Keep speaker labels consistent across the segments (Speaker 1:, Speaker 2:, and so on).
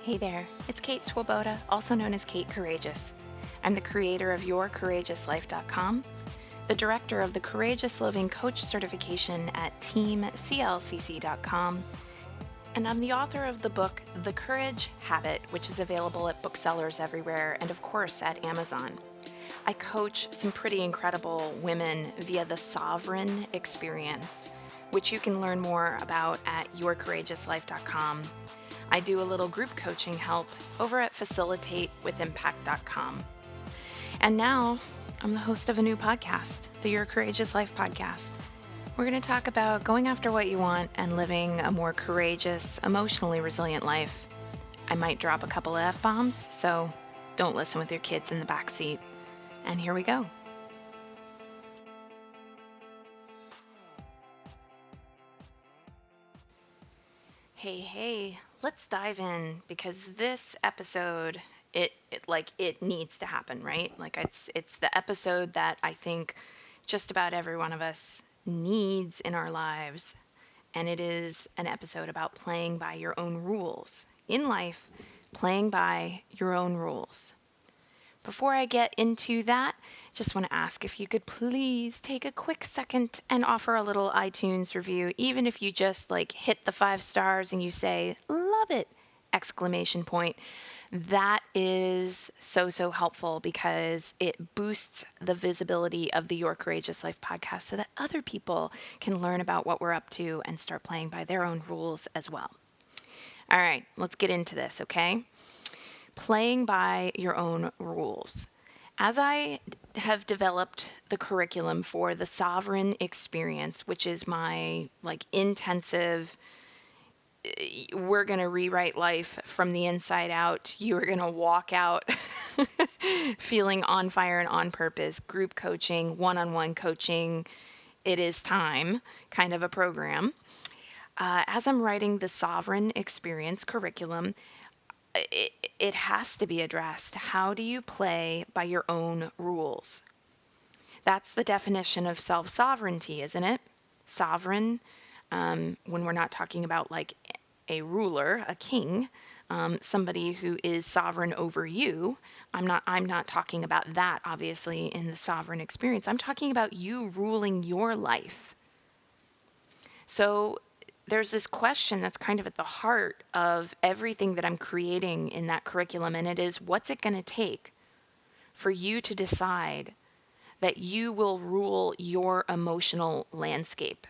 Speaker 1: Hey there, it's Kate Swoboda, also known as Kate Courageous. I'm the creator of YourCourageousLife.com, the director of the Courageous Living Coach certification at TeamCLCC.com, and I'm the author of the book The Courage Habit, which is available at booksellers everywhere and, of course, at Amazon. I coach some pretty incredible women via the Sovereign Experience, which you can learn more about at YourCourageousLife.com. I do a little group coaching help over at facilitatewithimpact.com. And now I'm the host of a new podcast, the Your Courageous Life podcast. We're going to talk about going after what you want and living a more courageous, emotionally resilient life. I might drop a couple of F-bombs, so don't listen with your kids in the back seat. And here we go. Hey, let's dive in because this episode, it needs to happen, right? Like it's the episode that I think just about every one of us needs in our lives. And it is an episode about playing by your own rules. In life, playing by your own rules. Before I get into that, just want to ask if you could please take a quick second and offer a little iTunes review, even if you just hit the 5 stars and you say, "Love it!" exclamation point. That is so helpful because it boosts the visibility of the Your Courageous Life podcast so that other people can learn about what we're up to and start playing by their own rules as well. All right, let's get into this, okay? Playing by your own rules. As I have developed the curriculum for the Sovereign Experience, which is my intensive, we're going to rewrite life from the inside out. You are going to walk out feeling on fire and on purpose, group coaching, one-on-one coaching, it is time kind of a program. As I'm writing the Sovereign Experience curriculum, it has to be addressed. How do you play by your own rules? That's the definition of self-sovereignty, isn't it? Sovereign, when we're not talking about a ruler, a king, somebody who is sovereign over you. I'm not talking about that, obviously, in the Sovereign Experience. I'm talking about you ruling your life. So there's this question that's kind of at the heart of everything that I'm creating in that curriculum, and it is, what's it going to take for you to decide that you will rule your emotional landscape?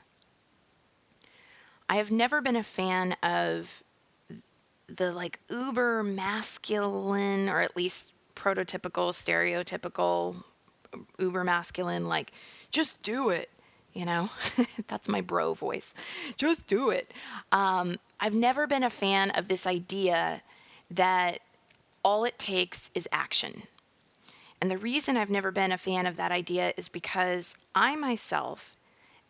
Speaker 1: I have never been a fan of the uber masculine, or at least prototypical, stereotypical uber masculine, just do it. That's my bro voice. Just do it. I've never been a fan of this idea that all it takes is action. And the reason I've never been a fan of that idea is because I myself,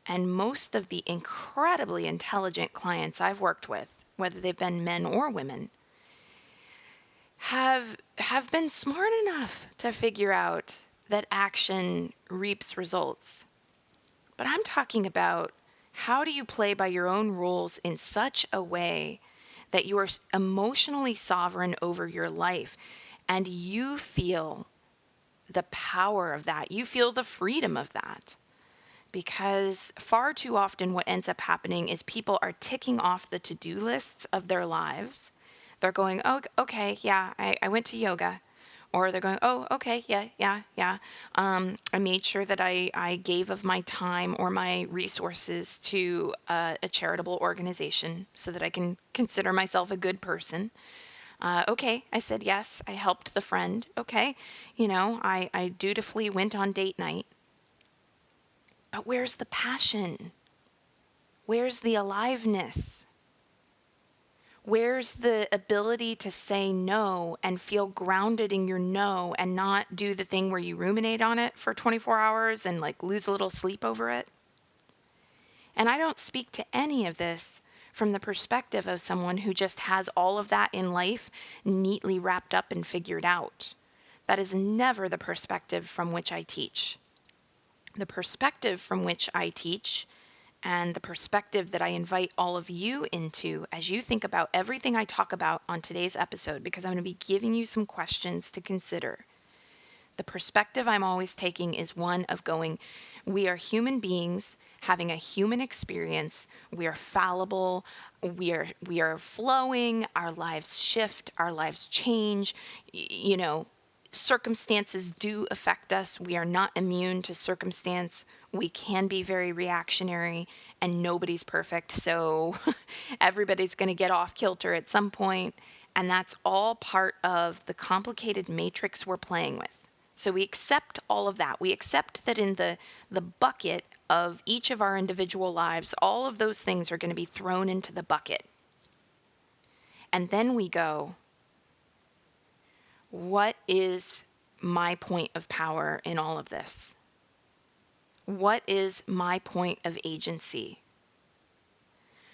Speaker 1: and most of the incredibly intelligent clients I've worked with, whether they've been men or women, have been smart enough to figure out that action reaps results. But I'm talking about, how do you play by your own rules in such a way that you are emotionally sovereign over your life and you feel the power of that. You feel the freedom of that. Because far too often what ends up happening is people are ticking off the to-do lists of their lives. They're going, oh, okay, yeah, I went to yoga. Or they're going, oh, okay, yeah. I made sure that I gave of my time or my resources to a charitable organization so that I can consider myself a good person. Okay, I said yes, I helped the friend. Okay, I dutifully went on date night. But where's the passion? Where's the aliveness? Where's the ability to say no and feel grounded in your no and not do the thing where you ruminate on it for 24 hours and lose a little sleep over it? And I don't speak to any of this from the perspective of someone who just has all of that in life neatly wrapped up and figured out. That is never the perspective from which I teach. The perspective from which I teach and the perspective that I invite all of you into as you think about everything I talk about on today's episode, because I'm going to be giving you some questions to consider. The perspective I'm always taking is one of going, we are human beings having a human experience. We are fallible. We are flowing. Our lives shift. Our lives change. Circumstances do affect us. We are not immune to circumstance. We can be very reactionary, and nobody's perfect. So everybody's going to get off kilter at some point, and that's all part of the complicated matrix we're playing with. So we accept all of that. We accept that in the bucket of each of our individual lives, all of those things are going to be thrown into the bucket. And then we go, what is my point of power in all of this? What is my point of agency?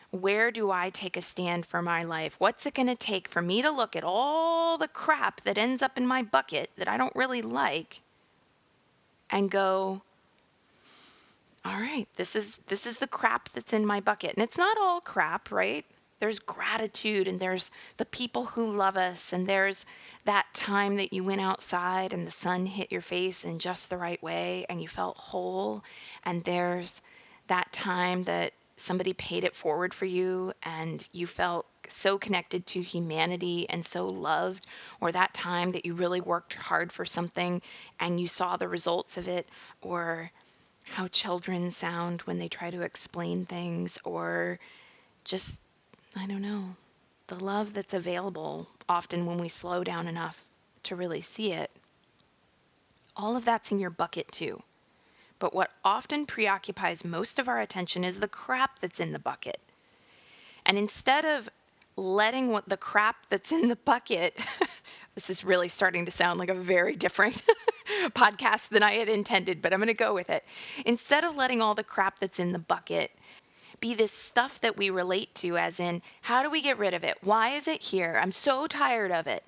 Speaker 1: Where do I take a stand for my life? What's it going to take for me to look at all the crap that ends up in my bucket that I don't really like and go, all right, this is the crap that's in my bucket. And it's not all crap, right? There's gratitude, and there's the people who love us, and there's that time that you went outside and the sun hit your face in just the right way and you felt whole, and there's that time that somebody paid it forward for you and you felt so connected to humanity and so loved, or that time that you really worked hard for something and you saw the results of it, or how children sound when they try to explain things, or just, I don't know, the love that's available often when we slow down enough to really see it. All of that's in your bucket too. But what often preoccupies most of our attention is the crap that's in the bucket. And instead of letting what the crap that's in the bucket, this is really starting to sound like a very different podcast than I had intended, but I'm going to go with it. Instead of letting all the crap that's in the bucket be this stuff that we relate to, as in, how do we get rid of it? Why is it here? I'm so tired of it.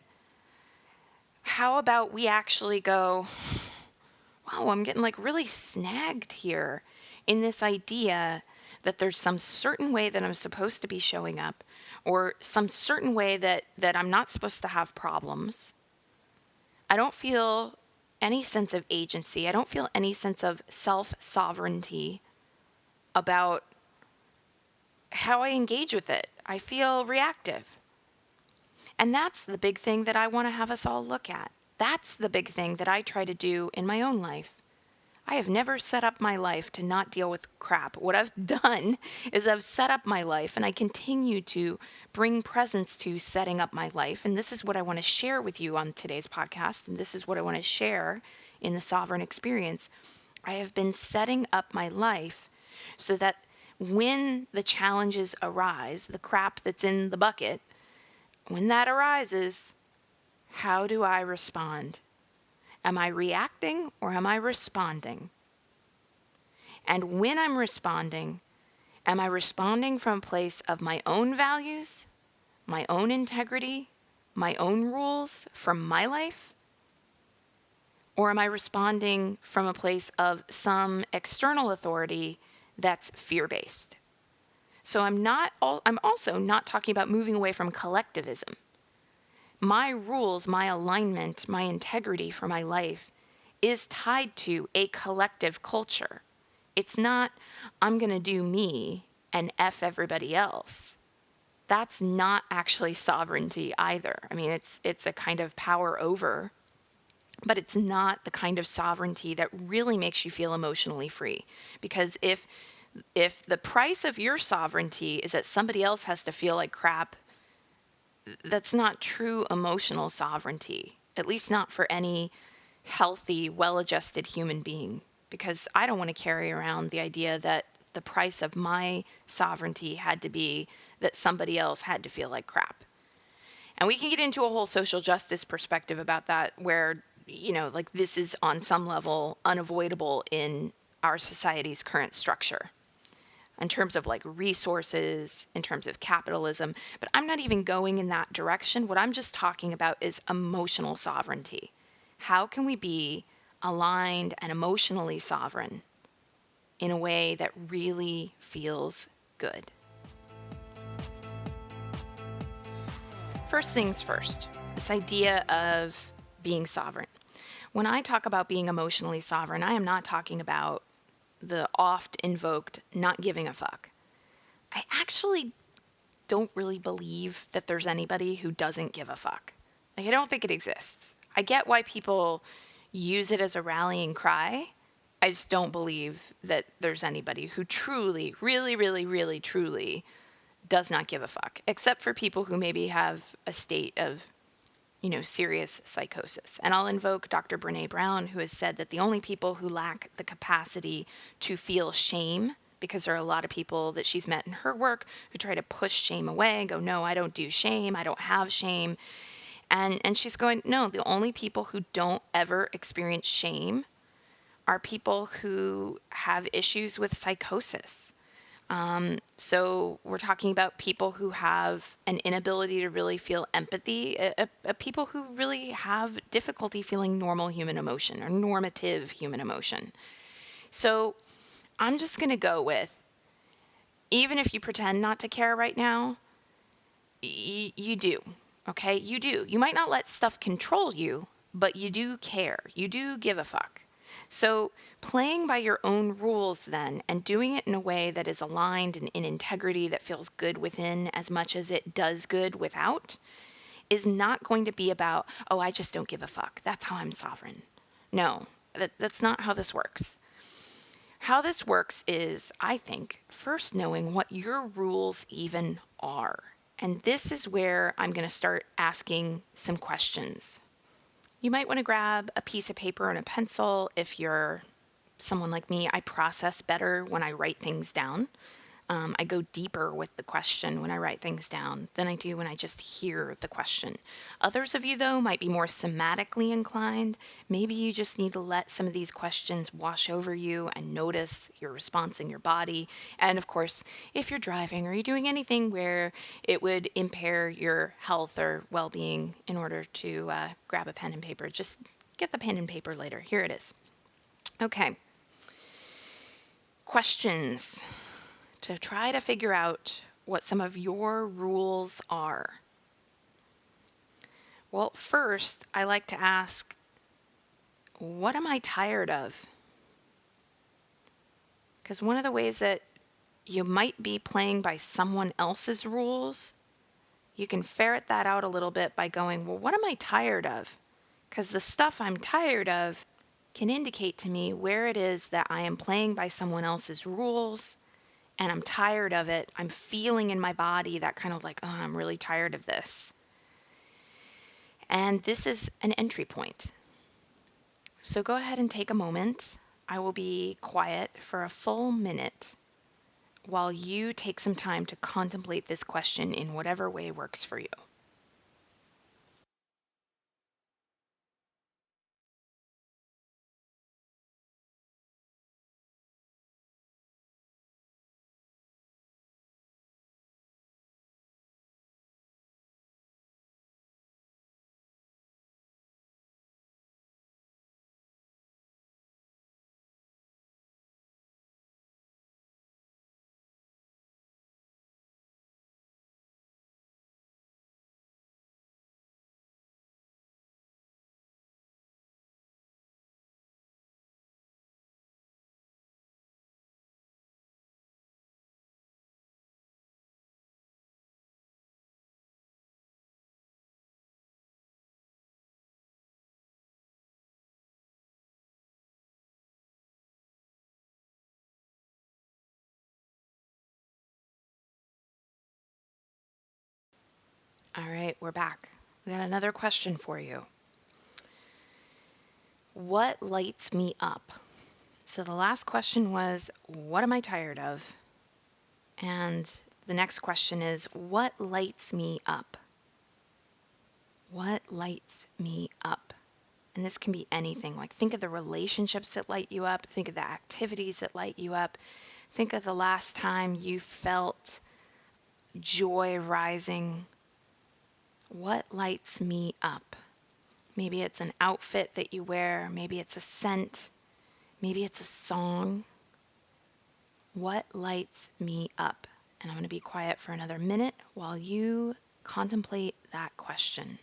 Speaker 1: How about we actually go, wow, I'm getting like really snagged here in this idea that there's some certain way that I'm supposed to be showing up, or some certain way that I'm not supposed to have problems. I don't feel any sense of agency. I don't feel any sense of self-sovereignty about how I engage with it. I feel reactive. And that's the big thing that I want to have us all look at. That's the big thing that I try to do in my own life. I have never set up my life to not deal with crap. What I've done is I've set up my life, and I continue to bring presence to setting up my life. And this is what I want to share with you on today's podcast. And this is what I want to share in the Sovereign Experience. I have been setting up my life so that when the challenges arise, the crap that's in the bucket, when that arises, how do I respond? Am I reacting or am I responding? And when I'm responding, am I responding from a place of my own values, my own integrity, my own rules from my life? Or am I responding from a place of some external authority that's fear-based? So I'm also not talking about moving away from collectivism. My rules, my alignment, my integrity for my life is tied to a collective culture. It's not, I'm going to do me and F everybody else. That's not actually sovereignty either. I mean, it's a kind of power over, but it's not the kind of sovereignty that really makes you feel emotionally free. Because if the price of your sovereignty is that somebody else has to feel like crap, that's not true emotional sovereignty, at least not for any healthy, well-adjusted human being. Because I don't want to carry around the idea that the price of my sovereignty had to be that somebody else had to feel like crap. And we can get into a whole social justice perspective about that, where, like, this is on some level unavoidable in our society's current structure, in terms of like resources, in terms of capitalism. But I'm not even going in that direction. What I'm just talking about is emotional sovereignty. How can we be aligned and emotionally sovereign in a way that really feels good. First things first, this idea of being sovereign. When I talk about being emotionally sovereign, I am not talking about the oft invoked not giving a fuck. I actually don't really believe that there's anybody who doesn't give a fuck. Like, I don't think it exists. I get why people use it as a rallying cry. I just don't believe that there's anybody who truly, really, really, really, truly does not give a fuck, except for people who maybe have a state of, serious psychosis. And I'll invoke Dr. Brene Brown, who has said that the only people who lack the capacity to feel shame, because there are a lot of people that she's met in her work who try to push shame away and go, no, I don't do shame, I don't have shame. And she's going, no, the only people who don't ever experience shame are people who have issues with psychosis. So we're talking about people who have an inability to really feel empathy, people who really have difficulty feeling normal human emotion or normative human emotion. So I'm just going to go with, even if you pretend not to care right now, you do. Okay? You do. You might not let stuff control you, but you do care. You do give a fuck. So playing by your own rules then and doing it in a way that is aligned and in integrity that feels good within as much as it does good without is not going to be about, oh, I just don't give a fuck. That's how I'm sovereign. No, that's not how this works. How this works is, I think, first knowing what your rules even are. And this is where I'm going to start asking some questions. You might want to grab a piece of paper and a pencil. If you're someone like me, I process better when I write things down. I go deeper with the question when I write things down than I do when I just hear the question. Others of you, though, might be more somatically inclined. Maybe you just need to let some of these questions wash over you and notice your response in your body. And of course, if you're driving or you're doing anything where it would impair your health or well-being, in order to grab a pen and paper, just get the pen and paper later. Here it is. Okay. Questions to try to figure out what some of your rules are. Well, first, I like to ask, what am I tired of? Because one of the ways that you might be playing by someone else's rules, you can ferret that out a little bit by going, well, what am I tired of? Because the stuff I'm tired of can indicate to me where it is that I am playing by someone else's rules and I'm tired of it. I'm feeling in my body that kind of like, oh, I'm really tired of this. And this is an entry point. So go ahead and take a moment. I will be quiet for a full minute while you take some time to contemplate this question in whatever way works for you. All right, we're back. We got another question for you. What lights me up? So the last question was, what am I tired of? And the next question is, what lights me up? What lights me up? And this can be anything. Like, think of the relationships that light you up. Think of the activities that light you up. Think of the last time you felt joy rising. What lights me up? Maybe it's an outfit that you wear. Maybe it's a scent. Maybe it's a song. What lights me up? And I'm going to be quiet for another minute while you contemplate that question.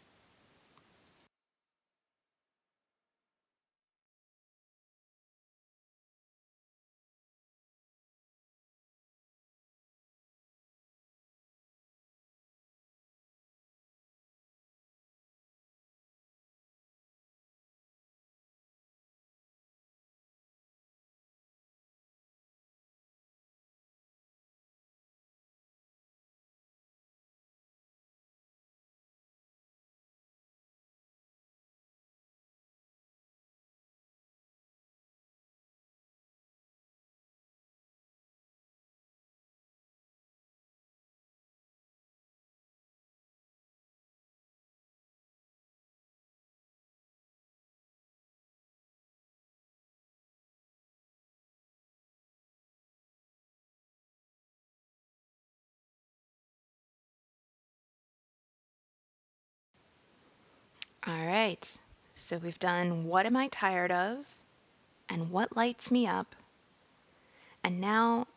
Speaker 1: All right. So we've done what am I tired of and what lights me up. And now,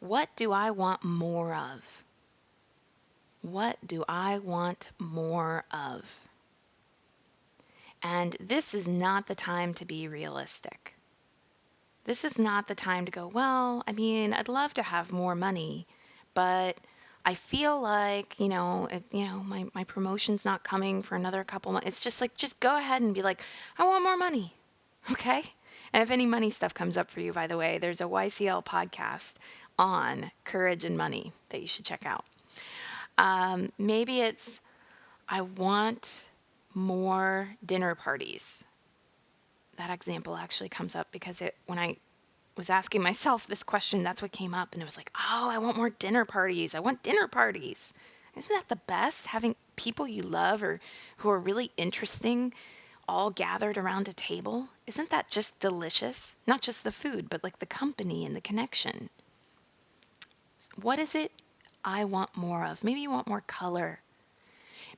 Speaker 1: what do I want more of? What do I want more of? And this is not the time to be realistic. This is not the time to go, well, I mean, I'd love to have more money, but I feel like, my promotion's not coming for another couple months. It's just like, just go ahead and be like, I want more money. Okay? And if any money stuff comes up for you, by the way, there's a YCL podcast on courage and money that you should check out. Maybe it's, I want more dinner parties. That example actually comes up because when I was asking myself this question, that's what came up. And it was like, oh, I want more dinner parties. I want dinner parties. Isn't that the best? Having people you love or who are really interesting all gathered around a table. Isn't that just delicious? Not just the food, but like the company and the connection. What is it I want more of? Maybe you want more color.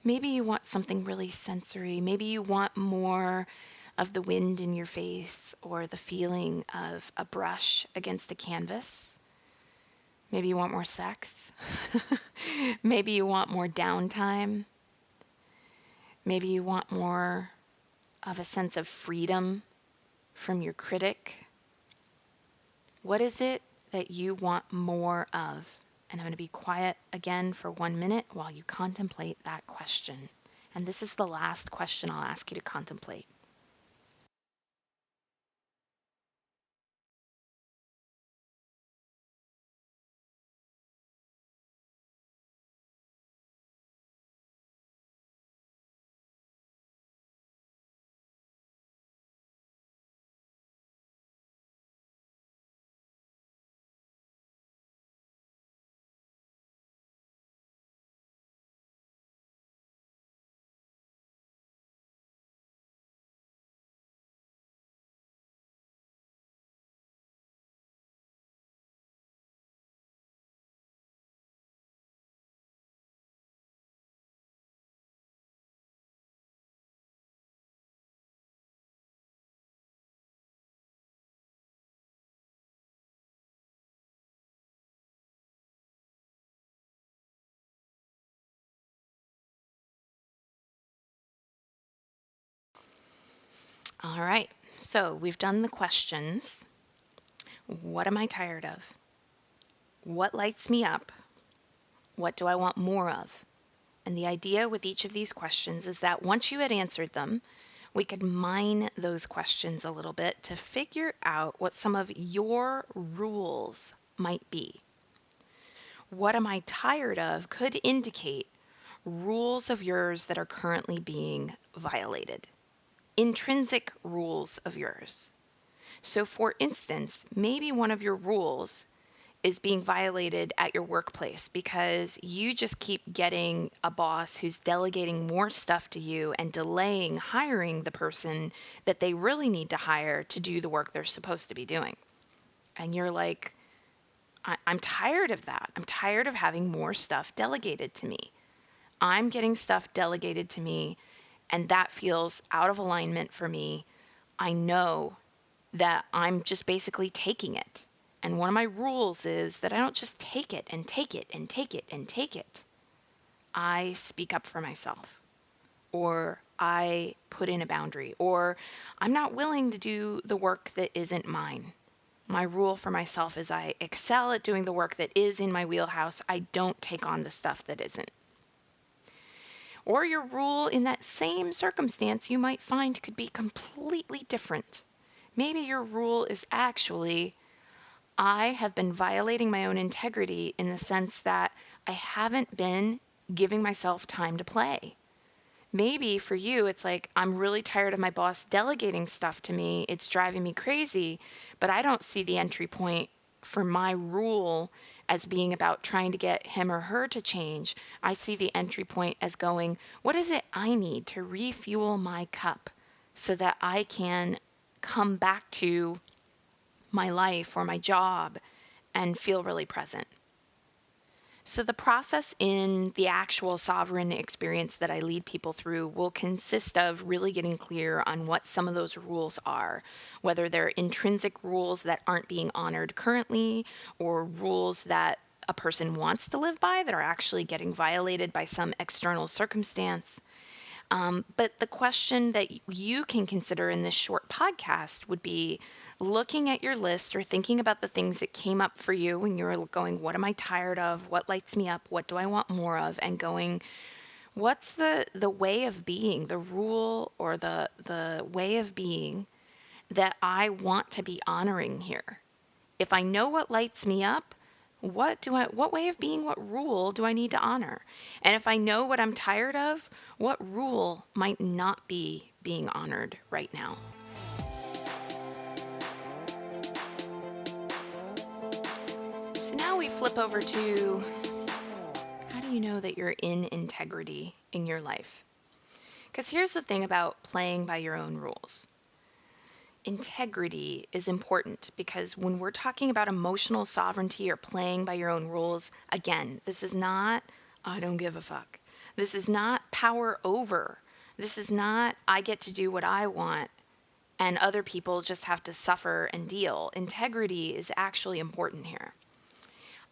Speaker 1: Maybe you want something really sensory. Maybe you want more of the wind in your face or the feeling of a brush against a canvas. Maybe you want more sex. Maybe you want more downtime. Maybe you want more of a sense of freedom from your critic. What is it that you want more of? And I'm going to be quiet again for 1 minute while you contemplate that question. And this is the last question I'll ask you to contemplate. All right. So we've done the questions. What am I tired of? What lights me up? What do I want more of? And the idea with each of these questions is that once you had answered them, we could mine those questions a little bit to figure out what some of your rules might be. What am I tired of could indicate rules of yours that are currently being violated, intrinsic rules of yours. So, for instance, maybe one of your rules is being violated at your workplace because you just keep getting a boss who's delegating more stuff to you and delaying hiring the person that they really need to hire to do the work they're supposed to be doing. And you're like, I'm tired of that. I'm tired of having more stuff delegated to me. I'm getting stuff delegated to me, and that feels out of alignment for me. I know that I'm just basically taking it. And one of my rules is that I don't just take it and take it and take it and take it. I speak up for myself, or I put in a boundary, or I'm not willing to do the work that isn't mine. My rule for myself is I excel at doing the work that is in my wheelhouse. I don't take on the stuff that isn't. Or your rule in that same circumstance you might find could be completely different. Maybe your rule is actually, I have been violating my own integrity in the sense that I haven't been giving myself time to play. Maybe for you, it's like, I'm really tired of my boss delegating stuff to me. It's driving me crazy, but I don't see the entry point for my rule as being about trying to get him or her to change. I see the entry point as going, what is it I need to refuel my cup so that I can come back to my life or my job and feel really present? So the process in the actual sovereign experience that I lead people through will consist of really getting clear on what some of those rules are, whether they're intrinsic rules that aren't being honored currently, or rules that a person wants to live by that are actually getting violated by some external circumstance. But the question that you can consider in this short podcast would be looking at your list or thinking about the things that came up for you when you were going, what am I tired of? What lights me up? What do I want more of? And going, what's the way of being, the rule or the way of being that I want to be honoring here? If I know what lights me up, what way of being, what rule do I need to honor? And if I know what I'm tired of, what rule might not be being honored right now? So now we flip over to, how do you know that you're in integrity in your life? Because here's the thing about playing by your own rules. Integrity is important because when we're talking about emotional sovereignty or playing by your own rules, again, this is not, I don't give a fuck. This is not power over. This is not, I get to do what I want and other people just have to suffer and deal. Integrity is actually important here.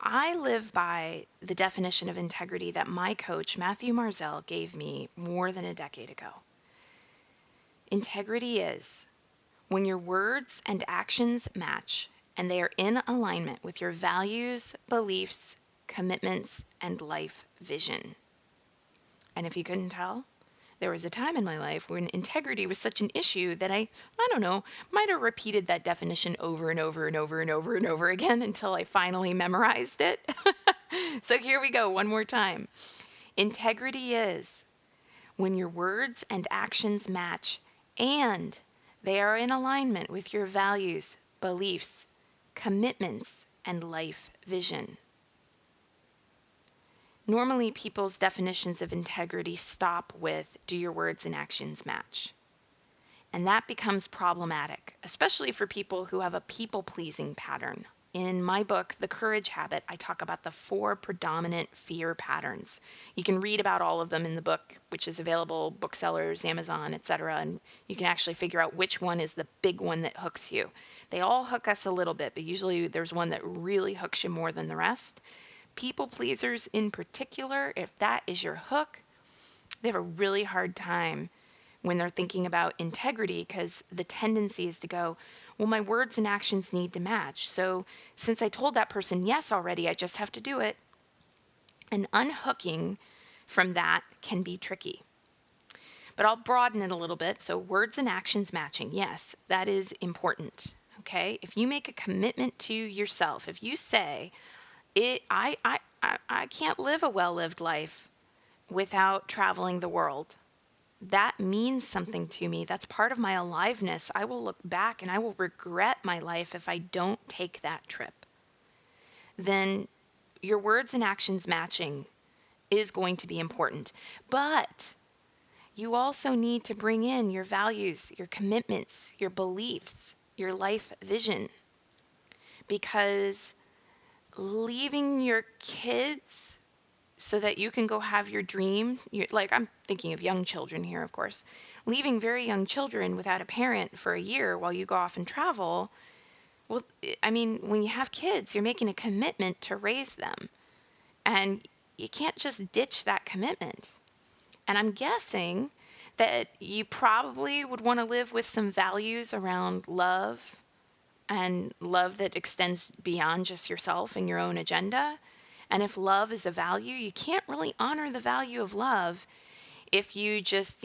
Speaker 1: I live by the definition of integrity that my coach, Matthew Marzell, gave me more than a decade ago. Integrity is when your words and actions match and they are in alignment with your values, beliefs, commitments, and life vision. And if you couldn't tell, there was a time in my life when integrity was such an issue that I don't know, might have repeated that definition over and over and over and over and over again until I finally memorized it. So here we go, one more time. Integrity is when your words and actions match and they are in alignment with your values, beliefs, commitments, and life vision. Normally, people's definitions of integrity stop with, do your words and actions match? And that becomes problematic, especially for people who have a people-pleasing pattern. In my book, The Courage Habit, I talk about the 4 predominant fear patterns. You can read about all of them in the book, which is available, booksellers, Amazon, etc. And you can actually figure out which one is the big one that hooks you. They all hook us a little bit, but usually there's one that really hooks you more than the rest. People pleasers in particular, if that is your hook, they have a really hard time when they're thinking about integrity because the tendency is to go, well, my words and actions need to match. So since I told that person yes already, I just have to do it. And unhooking from that can be tricky. But I'll broaden it a little bit. So words and actions matching, yes, that is important. Okay, if you make a commitment to yourself, if you say, I can't live a well-lived life without traveling the world. That means something to me. That's part of my aliveness. I will look back and I will regret my life if I don't take that trip. Then your words and actions matching is going to be important. But you also need to bring in your values, your commitments, your beliefs, your life vision. Because leaving your kids so that you can go have your dream, like I'm thinking of young children here, of course, leaving very young children without a parent for a year while you go off and travel, Well, I mean, when you have kids, you're making a commitment to raise them, and you can't just ditch that commitment. And I'm guessing that you probably would want to live with some values around love, and love that extends beyond just yourself and your own agenda. And if love is a value, you can't really honor the value of love if you just,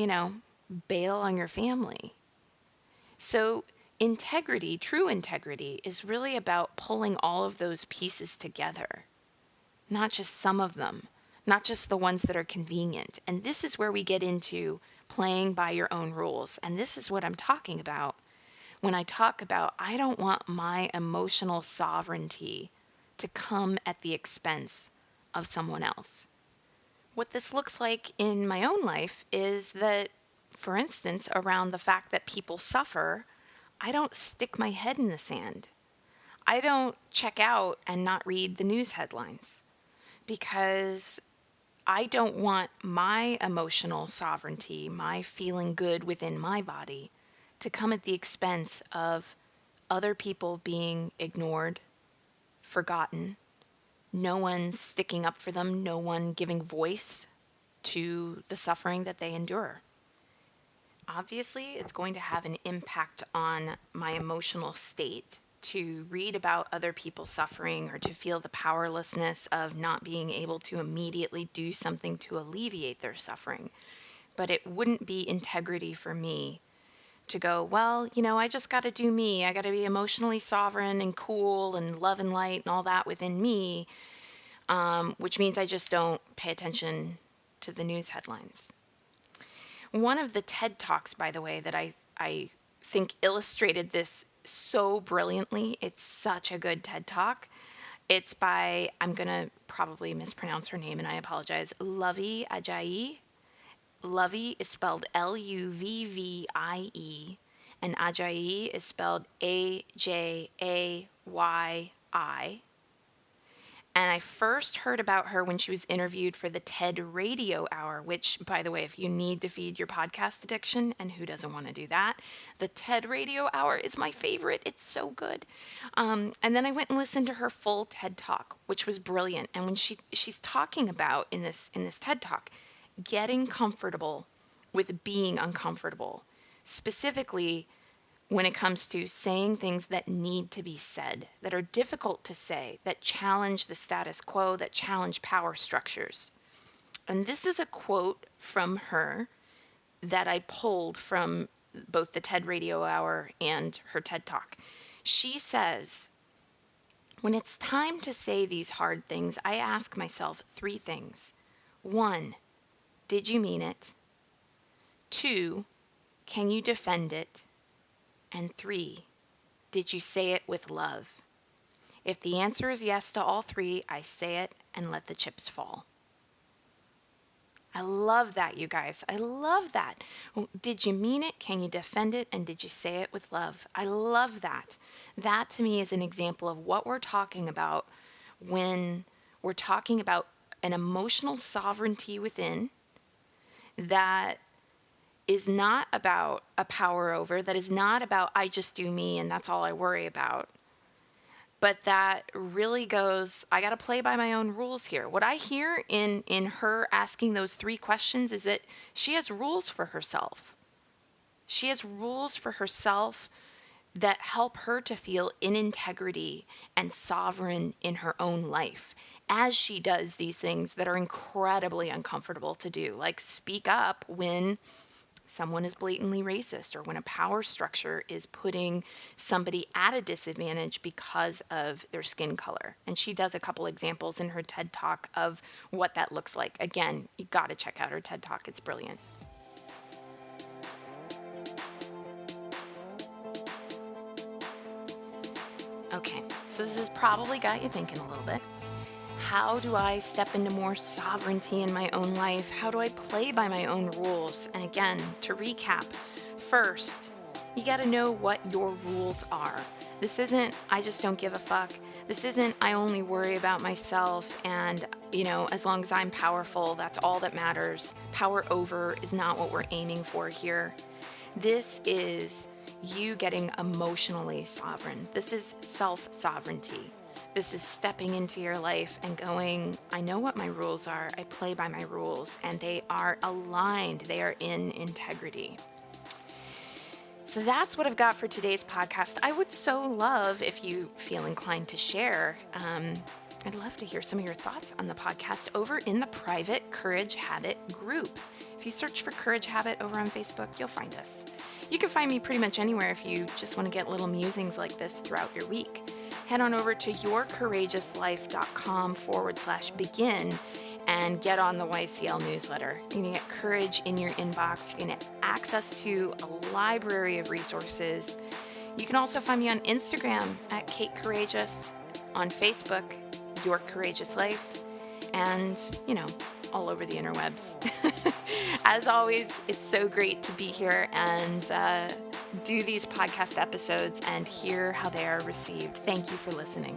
Speaker 1: bail on your family. So, integrity, true integrity, is really about pulling all of those pieces together, not just some of them, not just the ones that are convenient. And this is where we get into playing by your own rules. And this is what I'm talking about when I talk about I don't want my emotional sovereignty to come at the expense of someone else. What this looks like in my own life is that, for instance, around the fact that people suffer, I don't stick my head in the sand. I don't check out and not read the news headlines, because I don't want my emotional sovereignty, my feeling good within my body, to come at the expense of other people being ignored, forgotten, no one sticking up for them, no one giving voice to the suffering that they endure. Obviously, it's going to have an impact on my emotional state to read about other people suffering, or to feel the powerlessness of not being able to immediately do something to alleviate their suffering. But it wouldn't be integrity for me to go, well, I just got to do me. I got to be emotionally sovereign and cool and love and light and all that within me, which means I just don't pay attention to the news headlines. One of the TED Talks, by the way, that I think illustrated this so brilliantly, it's such a good TED Talk. It's by, I'm going to probably mispronounce her name and I apologize, Lovie Ajayi. Lovie is spelled Luvvie, and Ajayi is spelled Ajayyi. And I first heard about her when she was interviewed for the TED Radio Hour, which, by the way, if you need to feed your podcast addiction, and who doesn't want to do that, the TED Radio Hour is my favorite. It's so good. And then I went and listened to her full TED Talk, which was brilliant. And when she's talking about in this TED Talk, getting comfortable with being uncomfortable, specifically when it comes to saying things that need to be said, that are difficult to say, that challenge the status quo, that challenge power structures. And this is a quote from her that I pulled from both the TED Radio Hour and her TED Talk. She says, when it's time to say these hard things, I ask myself 3 things. 1, did you mean it? 2, can you defend it? And 3, did you say it with love? If the answer is yes to all 3, I say it and let the chips fall. I love that, you guys. I love that. Did you mean it? Can you defend it? And did you say it with love? I love that. That to me is an example of what we're talking about when we're talking about an emotional sovereignty within that is not about a power over, that is not about I just do me and that's all I worry about, but that really goes, I got to play by my own rules here. What I hear in her asking those 3 questions is that she has rules for herself. She has rules for herself that help her to feel in integrity and sovereign in her own life as she does these things that are incredibly uncomfortable to do, like speak up when someone is blatantly racist, or when a power structure is putting somebody at a disadvantage because of their skin color. And she does a couple examples in her TED Talk of what that looks like. Again, you got to check out her TED Talk. It's brilliant. Okay, so this has probably got you thinking a little bit. How do I step into more sovereignty in my own life? How do I play by my own rules? And again, to recap, first, you got to know what your rules are. This isn't, I just don't give a fuck. This isn't, I only worry about myself and, as long as I'm powerful, that's all that matters. Power over is not what we're aiming for here. This is, you getting emotionally sovereign. This is self-sovereignty. This is stepping into your life and going, I know what my rules are. I play by my rules, and they are aligned. They are in integrity. So that's what I've got for today's podcast. I would so love if you feel inclined to share. I'd love to hear some of your thoughts on the podcast over in the private Courage Habit group. If you search for Courage Habit over on Facebook, you'll find us. You can find me pretty much anywhere if you just want to get little musings like this throughout your week. Head on over to yourcourageouslife.com/begin and get on the YCL newsletter. You can get courage in your inbox. You can get access to a library of resources. You can also find me on Instagram at Kate Courageous, on Facebook, Your Courageous Life, and, all over the interwebs. As always, it's so great to be here and do these podcast episodes and hear how they are received. Thank you for listening.